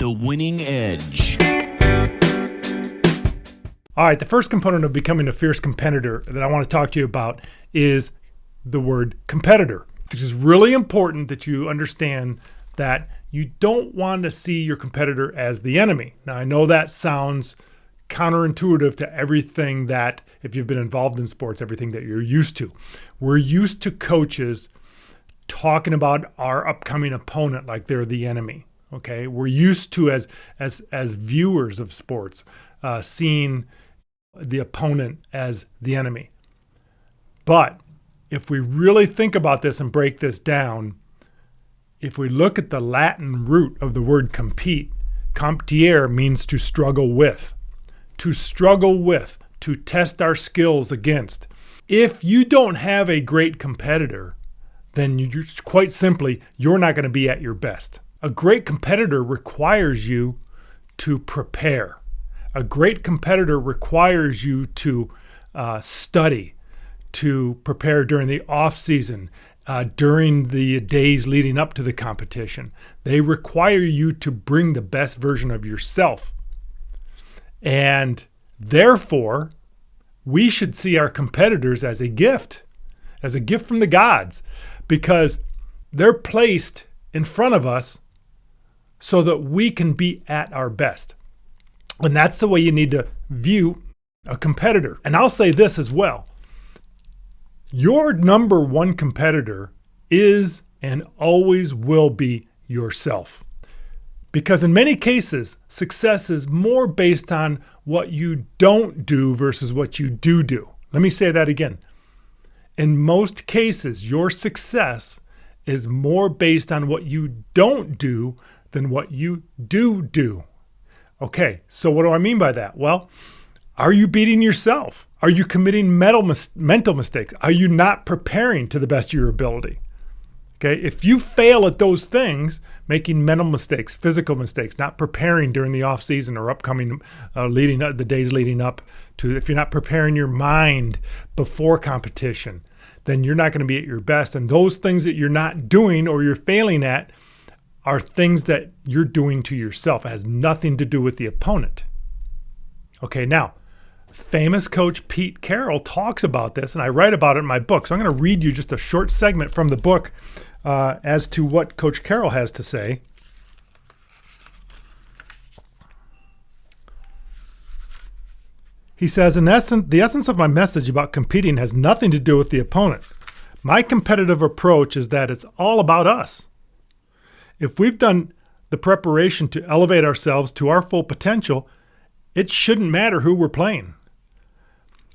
The Winning Edge. All right, the first component of becoming a fierce competitor that I want to talk to you about is the word competitor. It is really important that you understand that you don't want to see your competitor as the enemy. Now, I know that sounds counterintuitive to everything that, if you've been involved in sports, everything that you're used to. We're used to coaches talking about our upcoming opponent like they're the enemy. Okay, we're used to as viewers of sports seeing the opponent as the enemy. But if we really think about this and break this down, if we look at the Latin root of the word compete, comptere means to struggle with, to test our skills against. If you don't have a great competitor, then you quite simply, you're not going to be at your best. A great competitor requires you to prepare. A great competitor requires you to study, to prepare during the off season, during the days leading up to the competition. They require you to bring the best version of yourself. And therefore, we should see our competitors as a gift from the gods, because they're placed in front of us so that we can be at our best. And that's the way you need to view a competitor. And I'll say this as well. Your number one competitor is and always will be yourself. Because in many cases, success is more based on what you don't do versus what you do. Let me say that again. In most cases, your success is more based on what you don't do than what you do. Okay, so what do I mean by that? Well, are you beating yourself? Are you committing mental mistakes? Are you not preparing to the best of your ability? Okay, if you fail at those things, making mental mistakes, physical mistakes, not preparing during the off season or upcoming the days leading up to, if you're not preparing your mind before competition, then you're not going to be at your best. And those things that you're not doing or you're failing at are things that you're doing to yourself. It has nothing to do with the opponent. Okay, now, famous coach Pete Carroll talks about this, and I write about it in my book. So I'm going to read you just a short segment from the book as to what Coach Carroll has to say. He says, in essence, the essence of my message about competing has nothing to do with the opponent. My competitive approach is that it's all about us. If we've done the preparation to elevate ourselves to our full potential, it shouldn't matter who we're playing.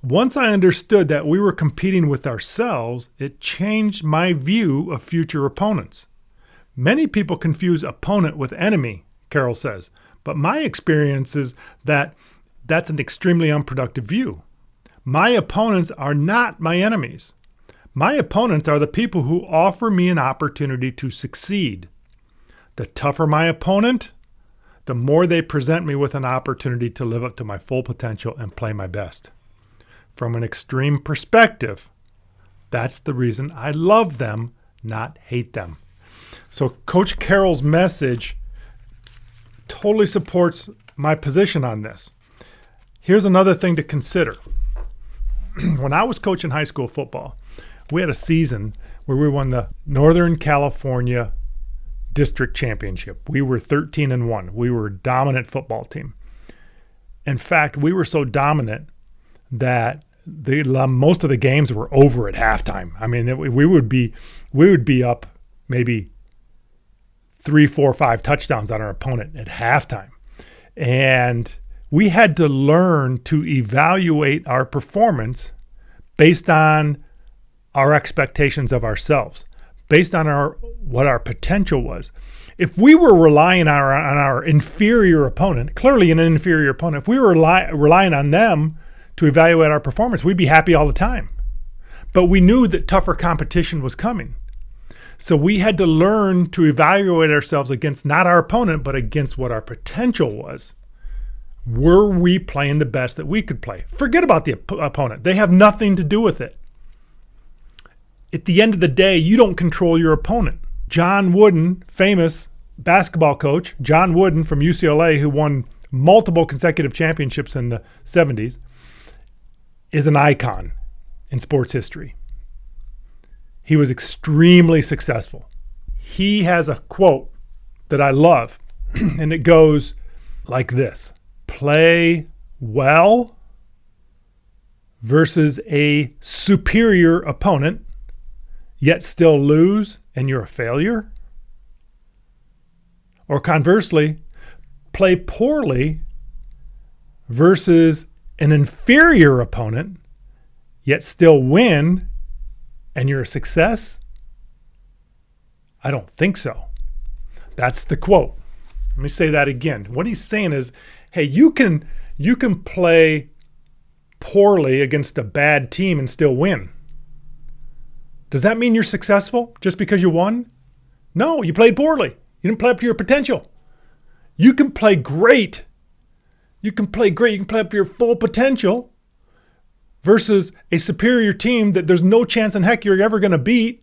Once I understood that we were competing with ourselves, it changed my view of future opponents. Many people confuse opponent with enemy, Carroll says, but my experience is that that's an extremely unproductive view. My opponents are not my enemies. My opponents are the people who offer me an opportunity to succeed. The tougher my opponent, the more they present me with an opportunity to live up to my full potential and play my best. From an extreme perspective, that's the reason I love them, not hate them. So Coach Carroll's message totally supports my position on this. Here's another thing to consider. When I was coaching high school football, we had a season where we won the Northern California District Championship. We were 13-1. We were a dominant football team. In fact, we were so dominant that most of the games were over at halftime. I mean, we would be up maybe 3, 4, 5 touchdowns on our opponent at halftime. And we had to learn to evaluate our performance based on our expectations of ourselves, based on what our potential was. If we were relying on our inferior opponent, clearly an inferior opponent, if we were relying on them to evaluate our performance, we'd be happy all the time. But we knew that tougher competition was coming. So we had to learn to evaluate ourselves against not our opponent, but against what our potential was. Were we playing the best that we could play? Forget about the opponent. They have nothing to do with it. At the end of the day, you don't control your opponent. John Wooden, famous basketball coach, John Wooden from UCLA, who won multiple consecutive championships in the 70s, is an icon in sports history. He was extremely successful. He has a quote that I love, and it goes like this: play well versus a superior opponent, yet still lose and you're a failure. Or conversely, play poorly versus an inferior opponent, yet still win and you're a success. I don't think so. That's the quote. Let me say that again. What he's saying is, hey, you can play poorly against a bad team and still win. Does that mean you're successful just because you won? No, you played poorly. You didn't play up to your potential. You can play great. You can play up to your full potential versus a superior team that there's no chance in heck you're ever going to beat.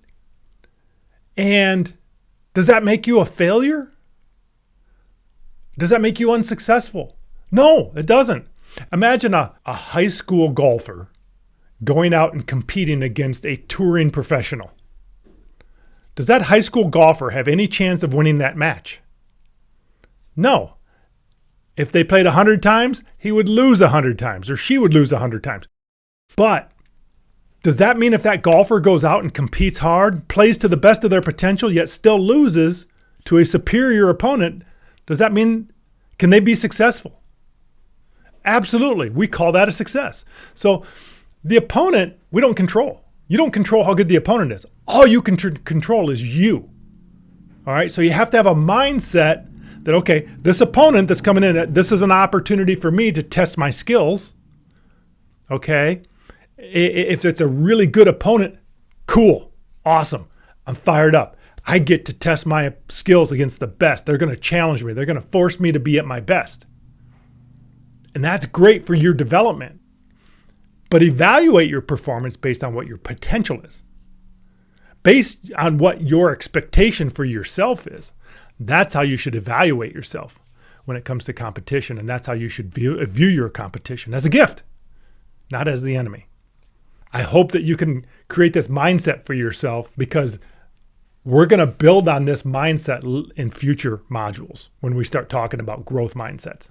And does that make you a failure? Does that make you unsuccessful? No, it doesn't. Imagine a high school golfer going out and competing against a touring professional. Does that high school golfer have any chance of winning that match? No. If they played 100 times, he would lose 100 times, or she would lose 100 times. But does that mean if that golfer goes out and competes hard, plays to the best of their potential, yet still loses to a superior opponent, does that mean, can they be successful? Absolutely. We call that a success. So the opponent, we don't control. You don't control how good the opponent is. All you can control is you. All right. So you have to have a mindset that, okay, this opponent that's coming in, this is an opportunity for me to test my skills. Okay. If it's a really good opponent, cool. Awesome. I'm fired up. I get to test my skills against the best. They're going to challenge me. They're going to force me to be at my best. And that's great for your development. But evaluate your performance based on what your potential is. Based on what your expectation for yourself is. That's how you should evaluate yourself when it comes to competition. And that's how you should view your competition, as a gift, not as the enemy. I hope that you can create this mindset for yourself, because we're going to build on this mindset in future modules when we start talking about growth mindsets.